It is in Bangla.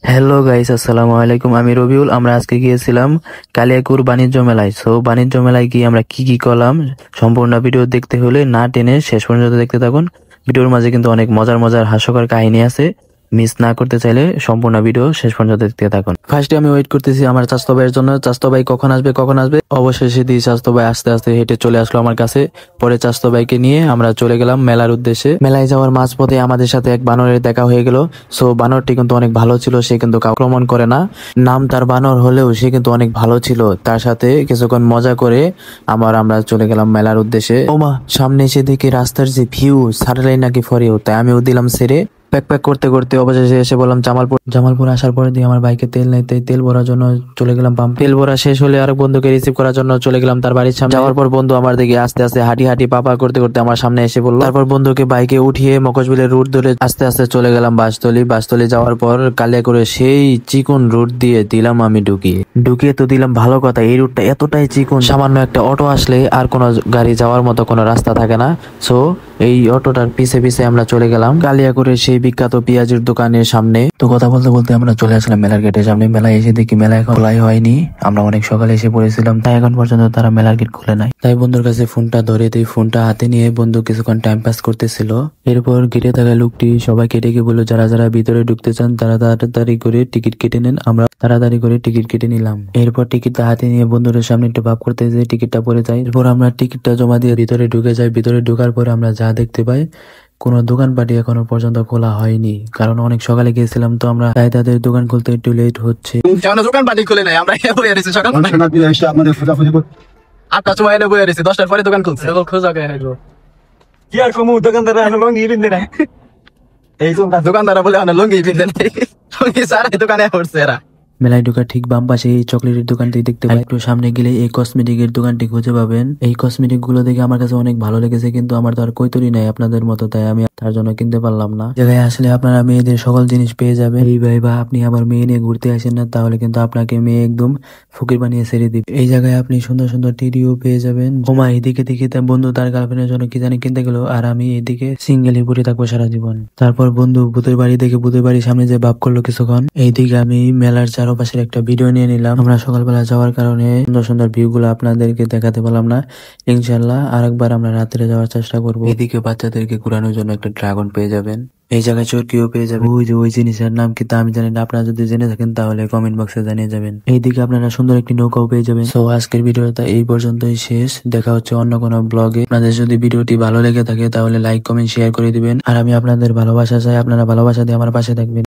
হ্যালো গাইস, আসসালামু আলাইকুম। আমি রবিউল। আমরা আজকে গিয়েছিলাম কালিয়াকুর বাণিজ্য মেলায়। বাণিজ্য মেলায় গিয়ে আমরা কি কি করলাম, সম্পূর্ণ ভিডিও দেখতে হলে না টেনে শেষ পর্যন্ত দেখতে থাকুন। ভিডিওর মাঝে কিন্তু অনেক মজার মজার হাস্যকর কাহিনী আছে, মিস না করতে চাইলে সম্পূর্ণ ভিডিও শেষ পর্যন্ত দেখতে থাকুন। ফার্স্টে আমি ওয়েট করতেছি আমার চাচাতো ভাইয়ের জন্য। চাচাতো ভাই কখন আসবে। অবশেষে দিয়ে চাচাতো ভাই আস্তে আস্তে হেঁটে চলে আসলো আমার কাছে। পরে চাচাতো ভাইকে নিয়ে আমরা চলে গেলাম মেলার উদ্দেশ্যে। মেলায় যাওয়ার মাঝপথে আমাদের সাথে এক বানরের দেখা হয়ে গেল। বানরটি কিন্তু অনেক ভালো ছিল, সে কিন্তু আক্রমণ করে না। নাম তার বানর হলেও সে কিন্তু অনেক ভালো ছিল। তার সাথে কিছুক্ষণ মজা করে আমরা চলে গেলাম মেলার উদ্দেশ্যে। ওমা, সামনে এসে দেখি রাস্তার যে ভিউ ছাড়লেই নাকি ফরিও, তাই আমিও দিলাম ছেড়ে। প্যাক প্যাক করতে করতে অবশেষে এসে বললাম জামালপুর আসার পরে দিয়ে আমার বাইকে তেল নেই, তাই তেল ভরার জন্য চলে গেলাম পাম্প। তেল ভরা শেষ হলে আরেক বন্ধুকে রিসিভ করার জন্য চলে গেলাম তার বাড়ির সামনে। যাওয়ার পর বন্ধু আমার দিকে আস্তে আস্তে হাঁটি হাঁটি পাপা করতে করতে আমার সামনে এসে বললো। তারপর বন্ধুকে বাইকে উঠিয়ে মকসবিলের রুট ধরে আস্তে আস্তে চলে গেলাম বাসতলি যাওয়ার পর কালিয়া করে সেই চিকন রুট দিয়ে দিলাম আমি ঢুকিয়ে তো দিলাম। ভালো কথা, এই রুটটা এতটাই চিকন, সামান্য একটা অটো আসলে আর কোনো গাড়ি যাওয়ার মতো কোনো রাস্তা থাকে না। সো এই অটোটার পিছে পিছে আমরা চলে গেলাম কালিয়াকুরের সেই বিখ্যাত পেঁয়াজের দোকানের সামনে। তো কথা বলতে বলতে আমরা চলে আসলাম মেলার গেটের সামনে। মেলায় এসে দেখি মেলা এখন খোলাই হয়নি। আমরা অনেক সকালে এসে পড়েছিলাম, তাই এখন পর্যন্ত তারা মেলার গেট খুলে নাই। তাই বন্ধুর কাছে ফোনটা ধরে দিই, ফোনটা হাতে নিয়ে বন্ধু কিছুক্ষণ টাইম পাস করতেছিল। এরপর গেটে থাকা লোকটি সবাইকে ডেকে বললো, যারা যারা ভিতরে ঢুকতে চান তারা তাড়াতাড়ি করে টিকিট কেটে নেন। আমরা তাড়াতাড়ি করে টিকিট কেটে নিলাম। এরপর টিকিটটা হাতে নিয়ে বন্ধুর সামনে একটু ভাব করতে যে টিকিটটা পরে যায়। এরপর আমরা টিকিটটা জমা দিয়ে ভিতরে ঢুকে যাই। ভিতরে ঢোকার পরে আমরা যা দেখতে পাই, কোনো দোকানপাটি এখনো পর্যন্ত খোলা হয়নি, কারণ অনেক সকালে গিয়েছিলাম তো আমরা, তাই তাদের দোকান খুলতে একটু লেট হচ্ছে। দোকানপাটি খুলে নাই, আমরা বইয়া রয়েছি সকাল 8টার সময় এনে বইয়া রয়েছি, 10টার পরে দোকান খুলছে। কি আর কমু, দোকানদাররা লঙ্গি পিনতে নাই। এই দোকানদাররা বলে লঙ্গি পিনতে নাই, লঙ্গি সারাই দোকানে পড়ছে এরা। মেলায় ঢোকার ঠিক বাম পাশে এই চকলেটের দোকানটি দেখতে পাই। একটু সামনে গেলে এই কসমেটিকের দোকানটি খুঁজে পাবেন। এই কসমেটিক গুলো দেখে আমার কাছে অনেক ভালো লেগেছে, কিন্তু আমার তো আর কৈতরি নাই আপনাদের মতো, তাই আমি তার জন্য কিনতে পারলাম না। জায়গায় আসলে আপনারা মেয়েদের সকল জিনিস পেয়ে যাবেন। এই ভাই বা আপনি আবার মেয়ে নিয়ে ঘুরতে আসেন না, তাহলে কিন্তু আপনাকে মেয়ে একদম ফকির বানিয়ে ছেড়ে দিবে। এই জায়গায় আপনি সুন্দর সুন্দর টিডিও পেয়ে যাবেন। ওমা, এদিকে দেখে তার বন্ধু তার গার্লফ্রেন্ডের জন্য কি জানি কিনতে গেল, আর আমি এদিকে সিঙ্গেলি পড়ে থাকবো সারা জীবন। তারপর বন্ধু ভূতের বাড়ি দেখে ভূতের বাড়ির সামনে যে ভাব করলো কিছুক্ষণ। এইদিকে আমি মেলার চারপাশের একটা ভিডিও নিয়ে নিলাম। আমরা সকালবেলা যাওয়ার কারণে সুন্দর সুন্দর ভিউ গুলো আপনাদেরকে দেখাতে পারলাম না। ইনশাল্লাহ আরেকবার আমরা রাত্রে যাওয়ার চেষ্টা করবো। এদিকে বাচ্চাদেরকে ঘুরানোর জন্য একটা ড্রাগন পেয়ে যাবেন। এই জায়গায় চরকিও পেয়ে যাবেন। ওই জিনিসের নাম কি তা আমি জানি না, আপনারা যদি জেনে থাকেন তাহলে কমেন্ট বক্সে জানিয়ে যাবেন। এইদিকে আপনারা সুন্দর একটি নৌকাও পেয়ে যাবেন। আজকের ভিডিওটা এই পর্যন্তই শেষ। দেখা হচ্ছে অন্য কোনো ব্লগে। আপনাদের যদি ভিডিওটি ভালো লেগে থাকে তাহলে লাইক কমেন্ট শেয়ার করে দিবেন। আর আমি আপনাদের ভালোবাসা চাই, আপনারা ভালোবাসা দিয়ে আমার পাশে থাকবেন।